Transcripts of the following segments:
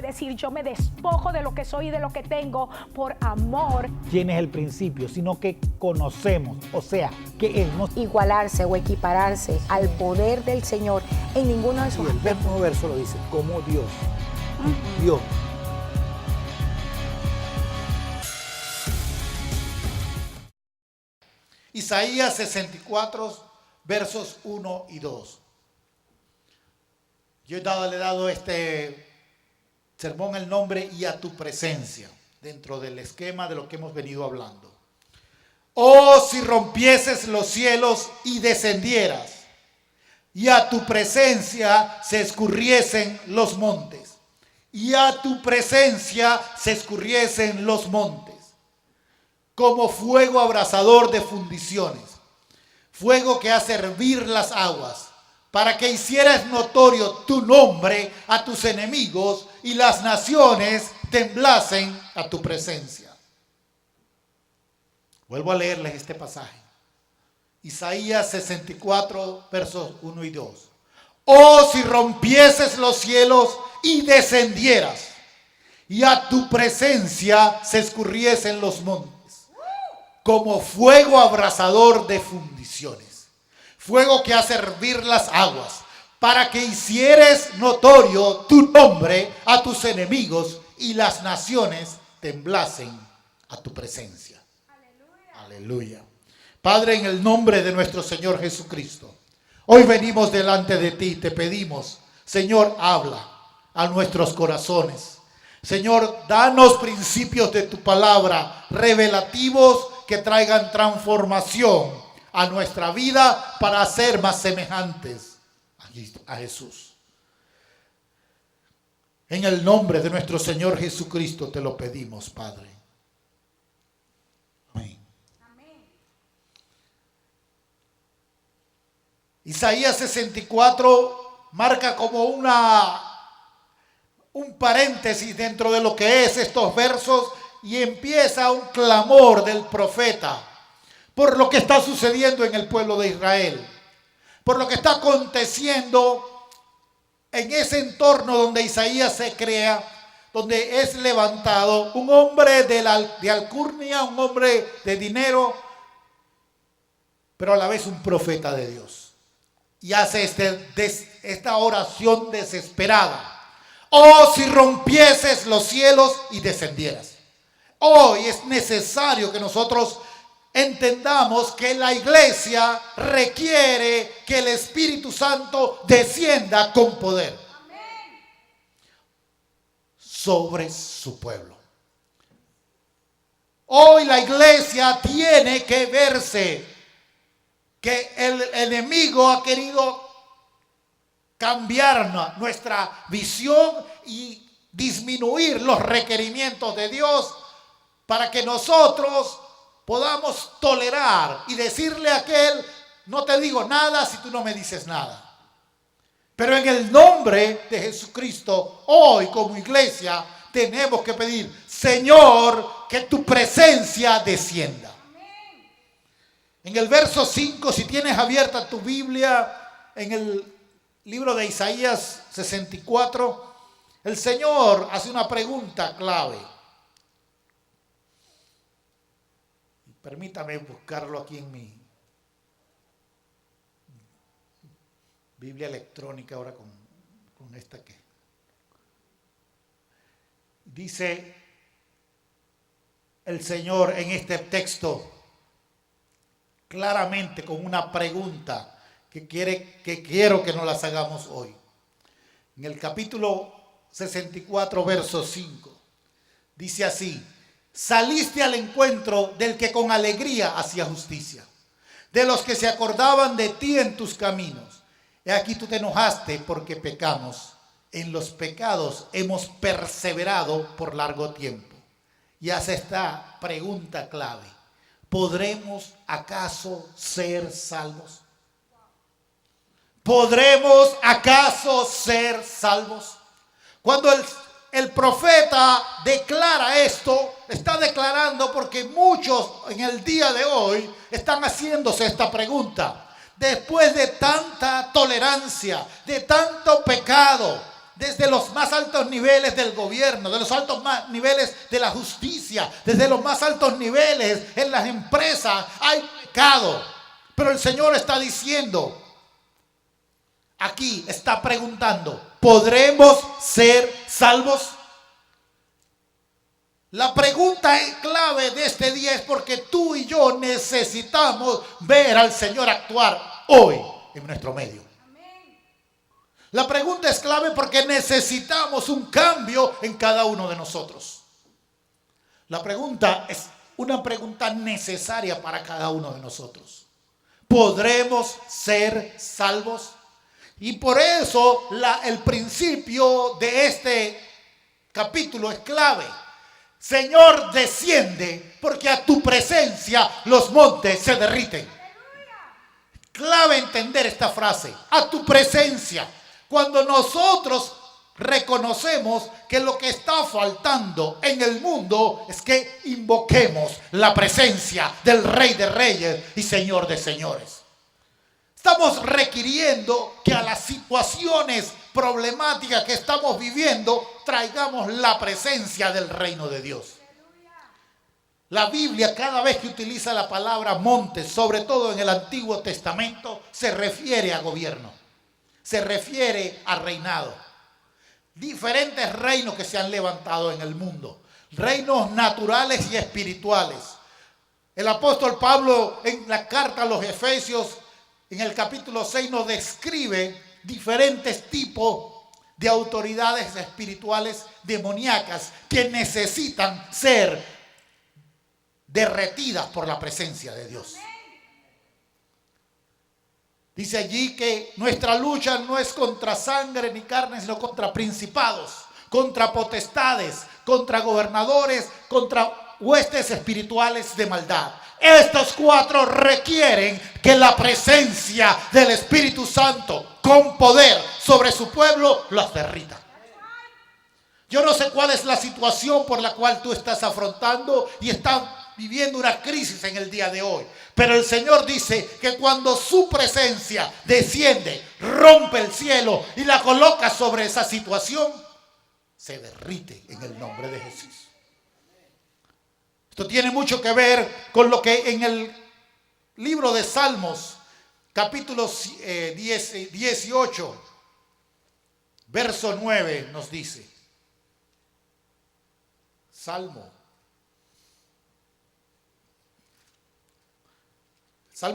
decir, yo me despojo de lo que soy y de lo que tengo por amor. ¿Quién es el principio? Sino que conocemos, o sea, que hemos igualarse o equipararse al poder del Señor en ninguno de sus aspectos. Y el mismo verso lo dice, como Dios. Dios. Isaías 64, versos 1 y 2. Yo le he dado este sermón el nombre "y a tu presencia", dentro del esquema de lo que hemos venido hablando. Oh, si rompieses los cielos y descendieras, y a tu presencia se escurriesen los montes, y a tu presencia se escurriesen los montes, como fuego abrasador de fundiciones, fuego que hace hervir las aguas, para que hicieras notorio tu nombre a tus enemigos y las naciones temblasen a tu presencia. Vuelvo a leerles este pasaje. Isaías 64, versos 1 y 2. Oh, si rompieses los cielos y descendieras, y a tu presencia se escurriesen los montes, como fuego abrasador de fundiciones, fuego que hace hervir las aguas, para que hicieres notorio tu nombre a tus enemigos y las naciones temblasen a tu presencia. Aleluya. Aleluya. Padre, en el nombre de nuestro Señor Jesucristo, hoy venimos delante de ti y te pedimos, Señor, habla a nuestros corazones. Señor, danos principios de tu palabra revelativos que traigan transformación a nuestra vida para ser más semejantes a Jesús. En el nombre de nuestro Señor Jesucristo te lo pedimos, Padre. Amén. Amén. Isaías 64 marca como un paréntesis dentro de lo que es estos versos, y empieza un clamor del profeta por lo que está sucediendo en el pueblo de Israel, por lo que está aconteciendo en ese entorno donde Isaías se crea, donde es levantado un hombre de alcurnia, un hombre de dinero, pero a la vez un profeta de Dios. Y hace esta oración desesperada. Oh, si rompieses los cielos y descendieras. Hoy es necesario que nosotros entendamos que la iglesia requiere que el Espíritu Santo descienda con poder sobre su pueblo. Hoy la iglesia tiene que verse que el enemigo ha querido cambiar nuestra visión y disminuir los requerimientos de Dios para que nosotros podamos tolerar y decirle a aquel, no te digo nada si tú no me dices nada. Pero en el nombre de Jesucristo, hoy como iglesia tenemos que pedir, Señor, que tu presencia descienda. En el verso 5, si tienes abierta tu Biblia, en el libro de Isaías 64, el Señor hace una pregunta clave. Permítame buscarlo aquí en mi Biblia electrónica ahora con esta que dice el Señor en este texto claramente con una pregunta que quiero que nos las hagamos hoy. En el capítulo 64, verso 5, dice así: saliste al encuentro del que con alegría hacía justicia, de los que se acordaban de ti en tus caminos. He aquí tú te enojaste porque pecamos. En los pecados hemos perseverado por largo tiempo. Y hace esta pregunta clave: ¿podremos acaso ser salvos? ¿Podremos acaso ser salvos? Cuando el profeta declara esto, está declarando porque muchos en el día de hoy están haciéndose esta pregunta. Después de tanta tolerancia, de tanto pecado, desde los más altos niveles del gobierno, de los altos niveles de la justicia, desde los más altos niveles en las empresas, hay pecado. Pero el Señor está diciendo, aquí está preguntando, ¿podremos ser salvos? La pregunta clave de este día es porque tú y yo necesitamos ver al Señor actuar hoy en nuestro medio. La pregunta es clave porque necesitamos un cambio en cada uno de nosotros. La pregunta es una pregunta necesaria para cada uno de nosotros. ¿Podremos ser salvos? Y por eso el principio de este capítulo es clave. Señor, desciende, porque a tu presencia los montes se derriten. Clave entender esta frase, a tu presencia. Cuando nosotros reconocemos que lo que está faltando en el mundo es que invoquemos la presencia del Rey de Reyes y Señor de Señores. Estamos requiriendo que a las situaciones problemáticas que estamos viviendo traigamos la presencia del reino de Dios. La Biblia, cada vez que utiliza la palabra monte, sobre todo en el Antiguo Testamento, se refiere a gobierno, se refiere a reinado. Diferentes reinos que se han levantado en el mundo, reinos naturales y espirituales. El apóstol Pablo en la carta a los Efesios, en el capítulo 6, nos describe diferentes tipos de autoridades espirituales demoníacas que necesitan ser derretidas por la presencia de Dios. Dice allí que nuestra lucha no es contra sangre ni carne, sino contra principados, contra potestades, contra gobernadores, contra huestes espirituales de maldad. Estos cuatro requieren que la presencia del Espíritu Santo con poder sobre su pueblo los derrita. Yo no sé cuál es la situación por la cual tú estás afrontando y estás viviendo una crisis en el día de hoy. Pero el Señor dice que cuando su presencia desciende, rompe el cielo y la coloca sobre esa situación, se derrite en el nombre de Jesús. Esto tiene mucho que ver con lo que en el libro de Salmos, capítulo 18, verso 9 nos dice. Salmo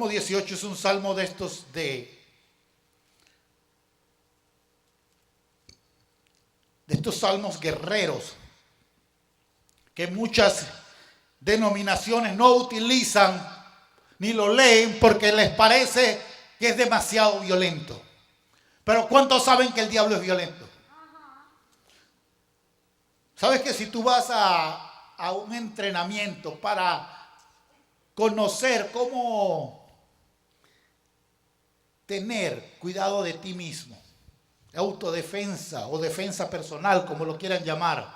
18 es un salmo de estos estos salmos guerreros que muchas denominaciones no utilizan ni lo leen porque les parece que es demasiado violento. Pero ¿cuántos saben que el diablo es violento? ¿Sabes que si tú vas a un entrenamiento para conocer cómo tener cuidado de ti mismo, autodefensa o defensa personal, como lo quieran llamar,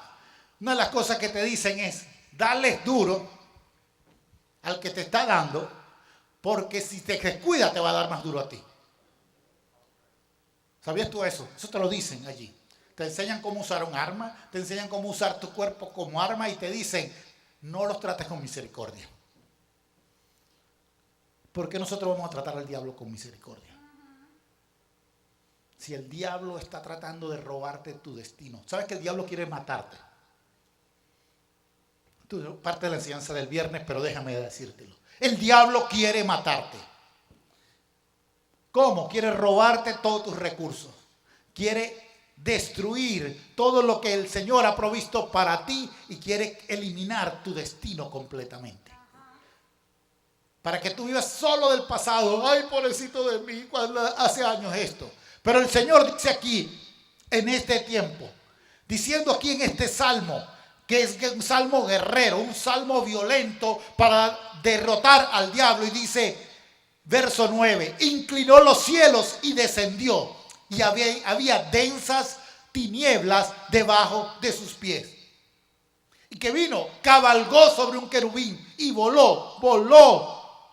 una de las cosas que te dicen es, dale duro al que te está dando, porque si te descuida te va a dar más duro a ti. ¿Sabías tú eso? Eso te lo dicen allí. Te enseñan cómo usar un arma, te enseñan cómo usar tu cuerpo como arma y te dicen, no los trates con misericordia. ¿Por qué nosotros vamos a tratar al diablo con misericordia? Si el diablo está tratando de robarte tu destino. ¿Sabes que el diablo quiere matarte? Parte de la enseñanza del viernes, pero déjame decírtelo. El diablo quiere matarte. ¿Cómo? Quiere robarte todos tus recursos. Quiere destruir todo lo que el Señor ha provisto para ti y quiere eliminar tu destino completamente. Para que tú vivas solo del pasado. Ay, pobrecito de mí, cuando hace años esto. Pero el Señor dice aquí, en este tiempo, diciendo aquí en este salmo, que es un salmo guerrero, un salmo violento para derrotar al diablo. Y dice, verso 9, inclinó los cielos y descendió. Y había densas tinieblas debajo de sus pies. Y que vino, cabalgó sobre un querubín y voló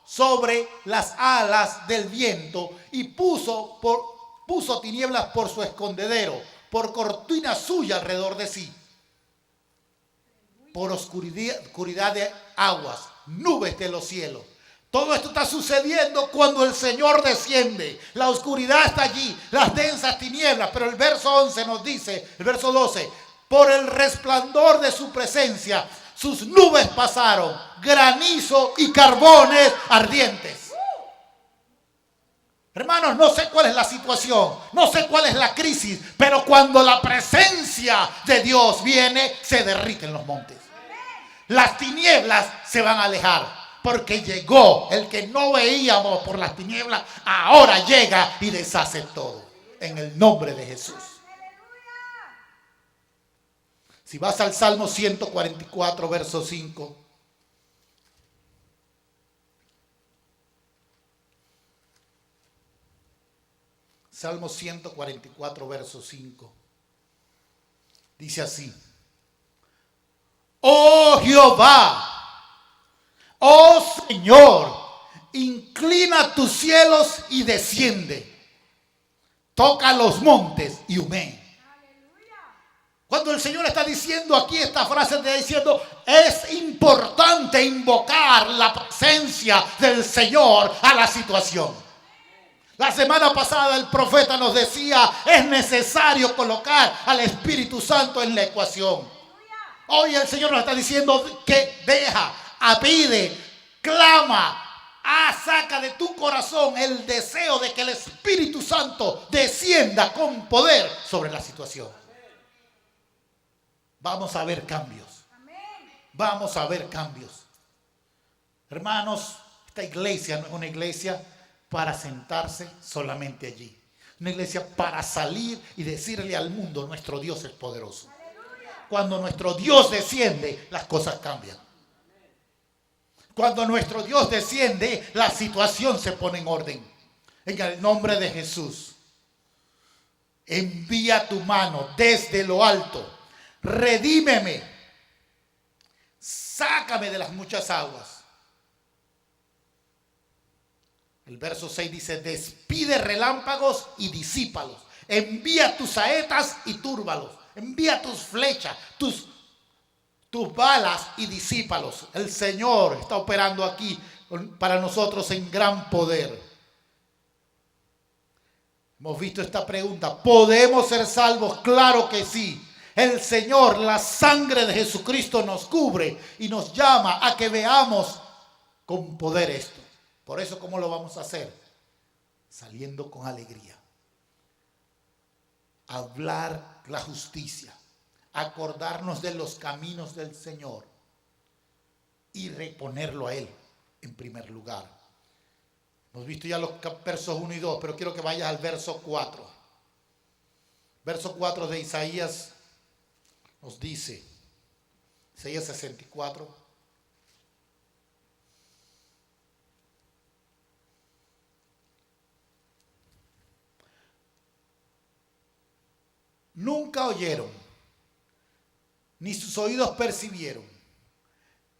sobre las alas del viento y puso tinieblas por su escondedero, por cortina suya alrededor de sí. Por oscuridad de aguas, nubes de los cielos. Todo esto está sucediendo cuando el Señor desciende. La oscuridad está allí, las densas tinieblas. Pero el verso 11 nos dice, el verso 12, por el resplandor de su presencia, sus nubes pasaron, granizo y carbones ardientes. Hermanos, no sé cuál es la situación, no sé cuál es la crisis, pero cuando la presencia de Dios viene, se derriten los montes. Las tinieblas se van a alejar, porque llegó el que no veíamos por las tinieblas, ahora llega y deshace todo, en el nombre de Jesús. Si vas al Salmo 144, verso 5. Salmo 144, verso 5. Dice así. Oh Jehová, oh Señor, inclina tus cielos y desciende. Toca los montes y humee. Cuando el Señor está diciendo aquí esta frase, está diciendo, es importante invocar la presencia del Señor a la situación. La semana pasada el profeta nos decía, es necesario colocar al Espíritu Santo en la ecuación. Hoy el Señor nos está diciendo que deja, pide, clama, saca de tu corazón el deseo de que el Espíritu Santo descienda con poder sobre la situación. Vamos a ver cambios. Vamos a ver cambios. Hermanos, esta iglesia no es una iglesia para sentarse solamente allí. Una iglesia para salir y decirle al mundo, nuestro Dios es poderoso. Cuando nuestro Dios desciende, las cosas cambian. Cuando nuestro Dios desciende, la situación se pone en orden. En el nombre de Jesús, envía tu mano desde lo alto. Redímeme, sácame de las muchas aguas. El verso 6 dice, despide relámpagos y disípalos. Envía tus saetas y túrbalos. Envía tus flechas, tus balas y disípalos. El Señor está operando aquí para nosotros en gran poder. Hemos visto esta pregunta, ¿podemos ser salvos? Claro que sí. El Señor, la sangre de Jesucristo nos cubre y nos llama a que veamos con poder esto. Por eso, ¿cómo lo vamos a hacer? Saliendo con alegría. Hablar la justicia. Acordarnos de los caminos del Señor. Y reponerlo a Él en primer lugar. Hemos visto ya los versos 1 y 2, pero quiero que vayas al verso 4. Verso 4 de Isaías nos dice, Isaías 64. Nunca oyeron, ni sus oídos percibieron,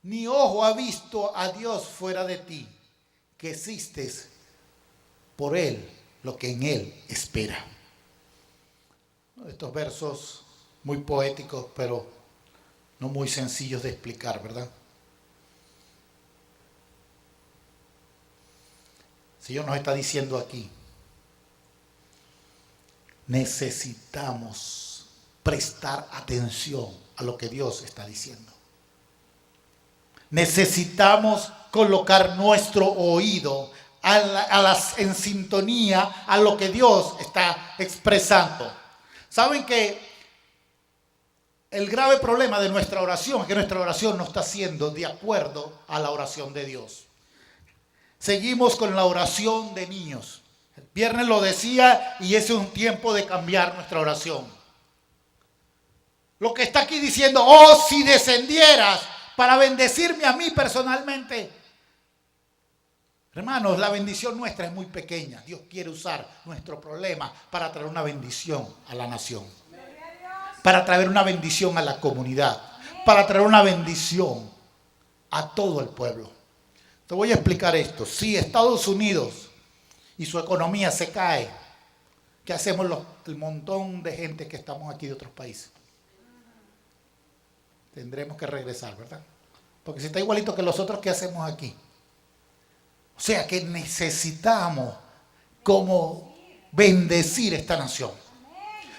ni ojo ha visto a Dios fuera de ti, que existes por Él, lo que en Él espera. Estos versos muy poéticos, pero no muy sencillos de explicar, ¿verdad? El Señor nos está diciendo aquí, necesitamos prestar atención a lo que Dios está diciendo. Necesitamos colocar nuestro oído en sintonía a lo que Dios está expresando. ¿Saben que el grave problema de nuestra oración es que nuestra oración no está siendo de acuerdo a la oración de Dios? Seguimos con la oración de niños. El viernes lo decía y ese es un tiempo de cambiar nuestra oración. Lo que está aquí diciendo, oh, si descendieras para bendecirme a mí personalmente. Hermanos, la bendición nuestra es muy pequeña. Dios quiere usar nuestro problema para traer una bendición a la nación. Para traer una bendición a la comunidad. Para traer una bendición a todo el pueblo. Te voy a explicar esto. Si Estados Unidos y su economía se cae, ¿Qué hacemos el montón de gente que estamos aquí de otros países? Tendremos que regresar, ¿verdad? Porque si está igualito que los otros, ¿qué hacemos aquí? O sea que necesitamos como bendecir esta nación.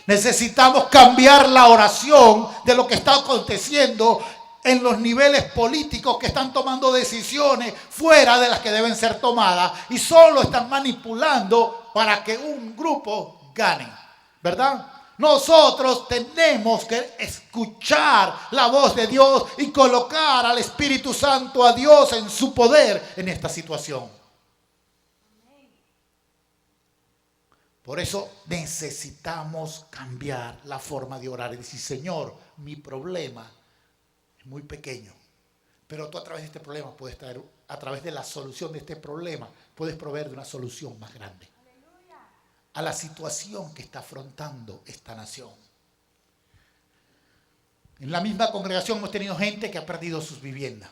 Necesitamos cambiar la oración de lo que está aconteciendo en los niveles políticos que están tomando decisiones fuera de las que deben ser tomadas y solo están manipulando para que un grupo gane, ¿verdad? Nosotros tenemos que escuchar la voz de Dios y colocar al Espíritu Santo, a Dios en su poder en esta situación. Por eso necesitamos cambiar la forma de orar y decir, Señor, mi problema es muy pequeño, pero tú a través de este problema puedes traer, a través de la solución de este problema, puedes proveer de una solución más grande a la situación que está afrontando esta nación. En la misma congregación hemos tenido gente que ha perdido sus viviendas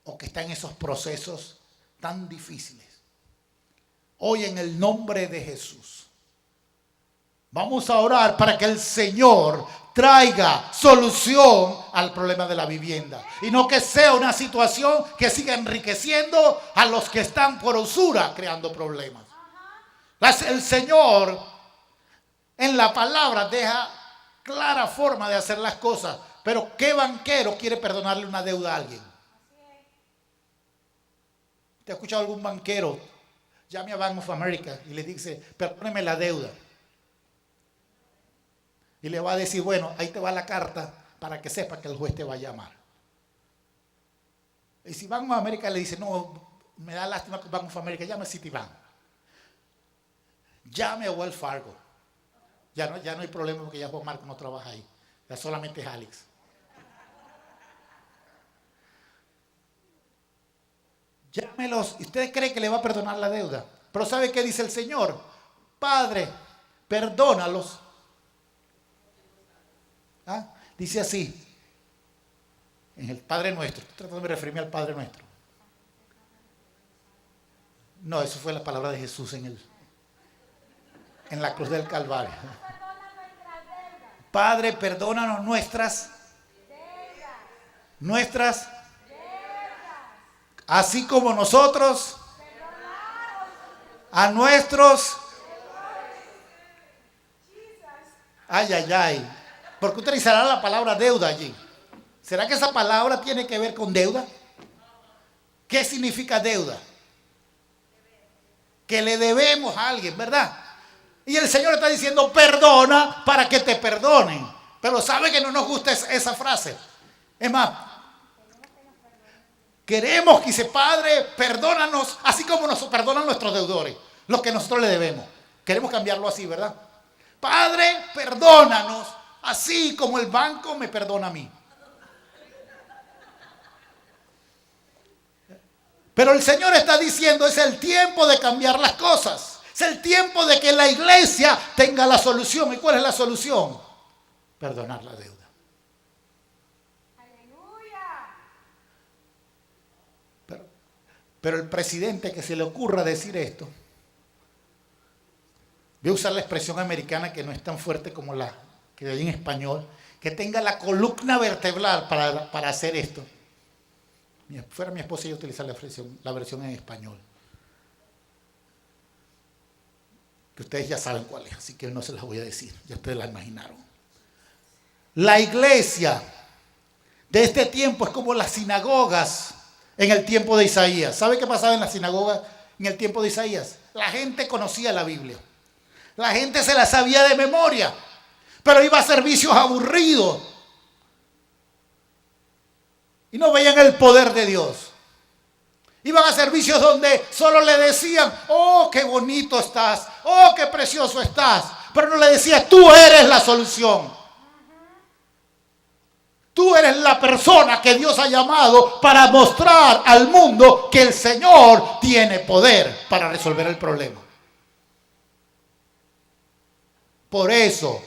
o que está en esos procesos tan difíciles. Hoy en el nombre de Jesús vamos a orar para que el Señor traiga solución al problema de la vivienda y no que sea una situación que siga enriqueciendo a los que están por usura creando problemas. El Señor en la palabra deja clara forma de hacer las cosas, pero ¿qué banquero quiere perdonarle una deuda a alguien? ¿Te ha escuchado algún banquero? Llame a Bank of America y le dice, perdóneme la deuda. Y le va a decir, bueno, ahí te va la carta para que sepa que el juez te va a llamar. Y si Bank of America le dice, no, me da lástima con Bank of America, llame a Citibank. Llame a Wells Fargo. Ya no hay problema porque ya Juan Marco no trabaja ahí. Ya solamente es Alex. Llámelos. ¿Usted cree que le va a perdonar la deuda? Pero ¿sabe qué dice el Señor? Padre, perdónalos. ¿Ah? Dice así. En el Padre Nuestro. Estoy tratando de referirme al Padre Nuestro. No, eso fue la palabra de Jesús en la cruz del Calvario. Padre, perdónanos nuestras, así como nosotros a nuestros. Ay, ay, ay. ¿Por qué utilizará la palabra deuda allí? ¿Será que esa palabra tiene que ver con deuda? ¿Qué significa deuda? Que le debemos a alguien, ¿verdad? Y el Señor está diciendo, perdona para que te perdonen. Pero sabe que no nos gusta esa frase. Es más, queremos que dice, Padre, perdónanos, así como nos perdonan nuestros deudores, los que nosotros le debemos. Queremos cambiarlo así, ¿verdad? Padre, perdónanos, así como el banco me perdona a mí. Pero el Señor está diciendo, es el tiempo de cambiar las cosas. Es el tiempo de que la iglesia tenga la solución. ¿Y cuál es la solución? Perdonar la deuda. Pero el presidente que se le ocurra decir esto, voy a usar la expresión americana que no es tan fuerte como la que hay en español, que tenga la columna vertebral para hacer esto. Fuera mi esposa y yo utilizar la versión en español. Que ustedes ya saben cuál es, así que no se las voy a decir, ya ustedes la imaginaron. La iglesia de este tiempo es como las sinagogas en el tiempo de Isaías. ¿Sabe qué pasaba en las sinagogas en el tiempo de Isaías? La gente conocía la Biblia. La gente se la sabía de memoria, pero iba a servicios aburridos y no veían el poder de Dios. Iban a servicios donde solo le decían, oh, qué bonito estás, oh, qué precioso estás. Pero no le decían, tú eres la solución. Tú eres la persona que Dios ha llamado para mostrar al mundo que el Señor tiene poder para resolver el problema. Por eso,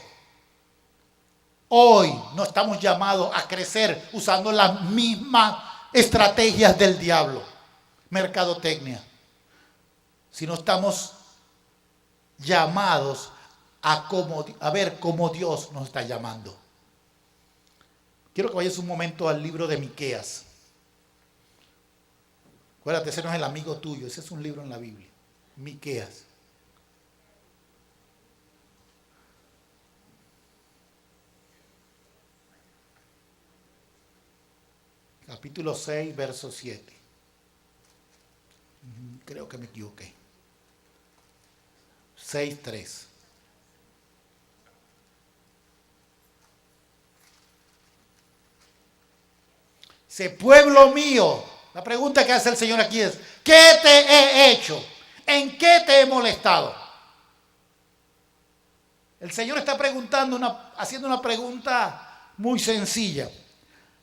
hoy no estamos llamados a crecer usando las mismas estrategias del diablo. Mercadotecnia, sino estamos llamados a ver cómo Dios nos está llamando. Quiero que vayas un momento al libro de Miqueas. Acuérdate, ese no es el amigo tuyo, ese es un libro en la Biblia. Miqueas. Capítulo 6, verso 7. Creo que me equivoqué. 6:3. Dice, pueblo mío. La pregunta que hace el Señor aquí es, ¿qué te he hecho? ¿En qué te he molestado? El Señor está haciendo una pregunta muy sencilla.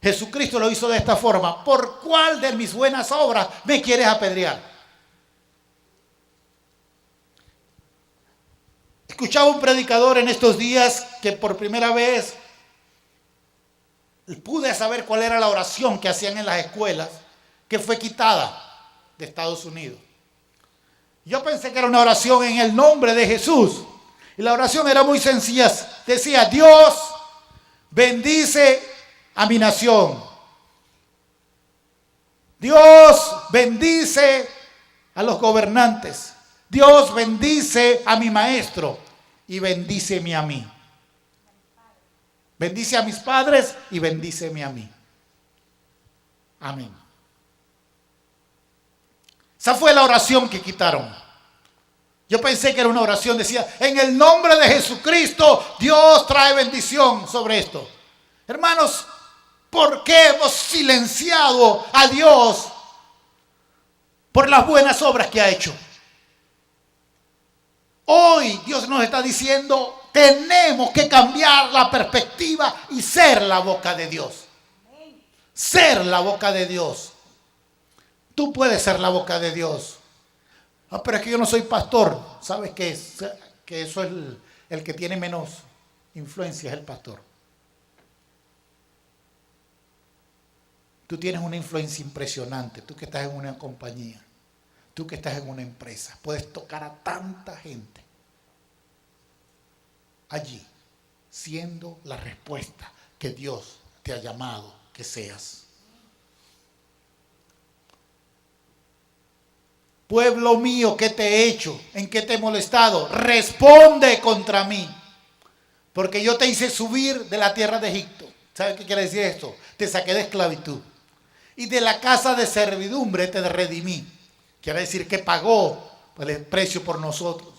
Jesucristo lo hizo de esta forma. ¿Por cuál de mis buenas obras me quieres apedrear? Escuchaba un predicador en estos días que por primera vez pude saber cuál era la oración que hacían en las escuelas, que fue quitada de Estados Unidos. Yo pensé que era una oración en el nombre de Jesús. Y la oración era muy sencilla. Decía, Dios bendice a mi nación. Dios bendice a los gobernantes. Dios bendice a mi maestro y bendíceme a mí. Bendice a mis padres y bendíceme a mí. Amén. Esa fue la oración que quitaron. Yo pensé que era una oración, decía, en el nombre de Jesucristo, Dios trae bendición sobre esto. Hermanos, ¿por qué hemos silenciado a Dios por las buenas obras que ha hecho? Hoy Dios nos está diciendo, tenemos que cambiar la perspectiva y ser la boca de Dios. Ser la boca de Dios. Tú puedes ser la boca de Dios. Pero es que yo no soy pastor. ¿Sabes qué es? Que eso es el que tiene menos influencia, es el pastor. Tú tienes una influencia impresionante. Tú que estás en una compañía. Tú que estás en una empresa. Puedes tocar a tanta gente. Allí, siendo la respuesta que Dios te ha llamado que seas. Pueblo mío, ¿qué te he hecho? ¿En qué te he molestado? Responde contra mí. Porque yo te hice subir de la tierra de Egipto. ¿Sabes qué quiere decir esto? Te saqué de esclavitud. Y de la casa de servidumbre te redimí. Quiere decir que pagó el precio por nosotros.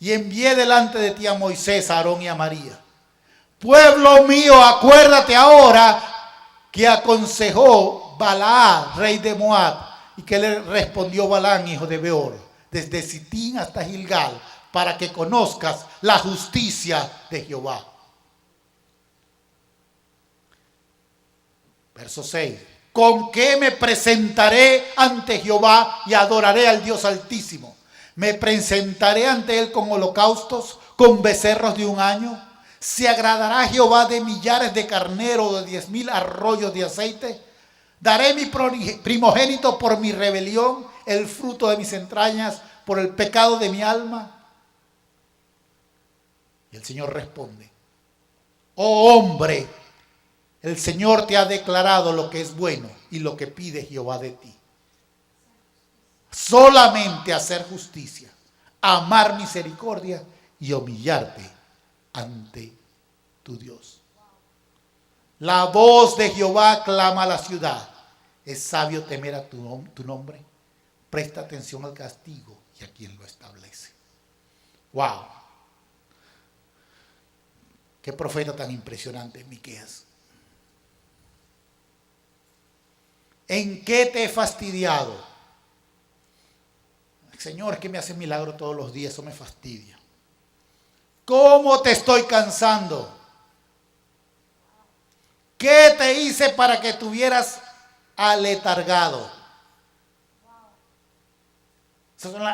Y envié delante de ti a Moisés, a Aarón y a María. Pueblo mío, acuérdate ahora que aconsejó Balaam, rey de Moab. Y que le respondió Balaam, hijo de Beor, desde Sitín hasta Gilgal, para que conozcas la justicia de Jehová. Verso 6. ¿Con qué me presentaré ante Jehová y adoraré al Dios Altísimo? ¿Me presentaré ante él con holocaustos, con becerros de un año? ¿Se agradará Jehová de millares de carneros o de 10,000 arroyos de aceite? ¿Daré mi primogénito por mi rebelión, el fruto de mis entrañas por el pecado de mi alma? Y el Señor responde, oh hombre, el Señor te ha declarado lo que es bueno y lo que pide Jehová de ti. Solamente hacer justicia, amar misericordia y humillarte ante tu Dios. La voz de Jehová clama a la ciudad. Es sabio temer a tu nombre. Presta atención al castigo y a quien lo establece. ¡Wow! Qué profeta tan impresionante, Miqueas. ¿En qué te he fastidiado? Señor, es que me hace milagro todos los días, eso me fastidia. ¿Cómo te estoy cansando? ¿Qué te hice para que tuvieras aletargado?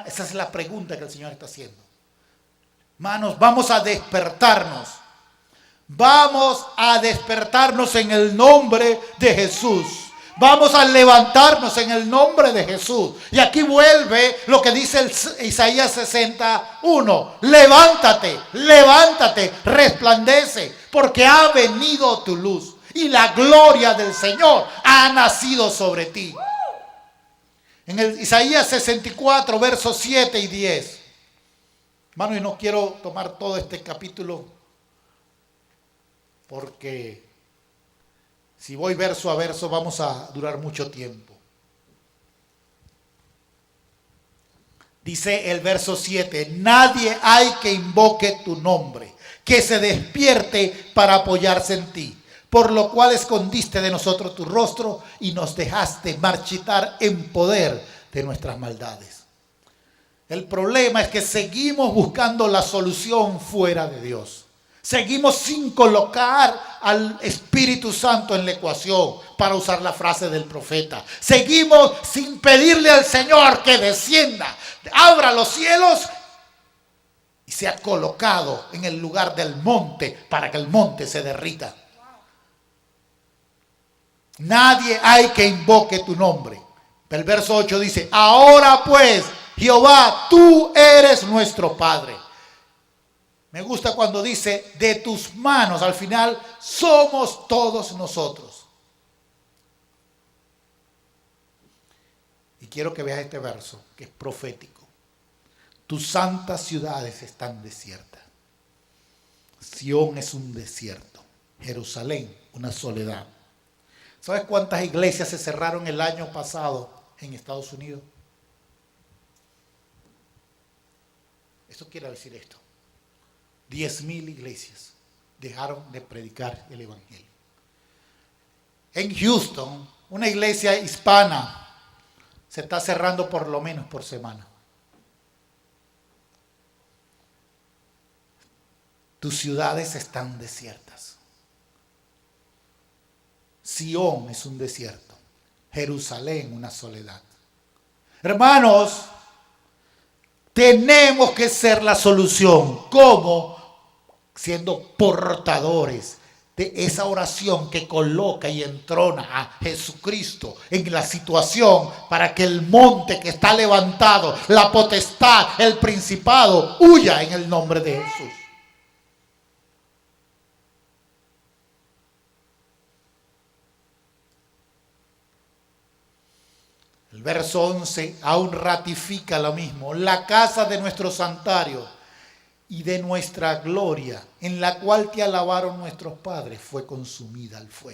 Esa es la pregunta que el Señor está haciendo. Hermanos, vamos a despertarnos. Vamos a despertarnos en el nombre de Jesús. Vamos a levantarnos en el nombre de Jesús. Y aquí vuelve lo que dice el Isaías 61. Levántate, levántate, resplandece, porque ha venido tu luz y la gloria del Señor ha nacido sobre ti. En el Isaías 64, versos 7 y 10. Hermano, y no quiero tomar todo este capítulo porque si voy verso a verso vamos a durar mucho tiempo. Dice el verso 7, nadie hay que invoque tu nombre, que se despierte para apoyarse en ti, por lo cual escondiste de nosotros tu rostro y nos dejaste marchitar en poder de nuestras maldades. El problema es que seguimos buscando la solución fuera de Dios. Seguimos sin colocar al Espíritu Santo en la ecuación, para usar la frase del profeta. Seguimos sin pedirle al Señor que descienda, abra los cielos y sea colocado en el lugar del monte para que el monte se derrita. Nadie hay que invoque tu nombre. El verso 8 dice, ahora pues, Jehová, tú eres nuestro Padre. Me gusta cuando dice, de tus manos, al final, somos todos nosotros. Y quiero que veas este verso, que es profético. Tus santas ciudades están desiertas. Sión es un desierto. Jerusalén, una soledad. ¿Sabes cuántas iglesias se cerraron el año pasado en Estados Unidos? Esto quiere decir esto. 10,000 iglesias dejaron de predicar el evangelio. En Houston, una iglesia hispana se está cerrando por lo menos por semana. Tus ciudades están desiertas. Sión es un desierto. Jerusalén una soledad. Hermanos, tenemos que ser la solución. ¿Cómo? Siendo portadores de esa oración que coloca y entrona a Jesucristo en la situación para que el monte que está levantado, la potestad, el principado, huya en el nombre de Jesús. El verso 11 aún ratifica lo mismo. La casa de nuestro santuario y de nuestra gloria, en la cual te alabaron nuestros padres, fue consumida al fuego.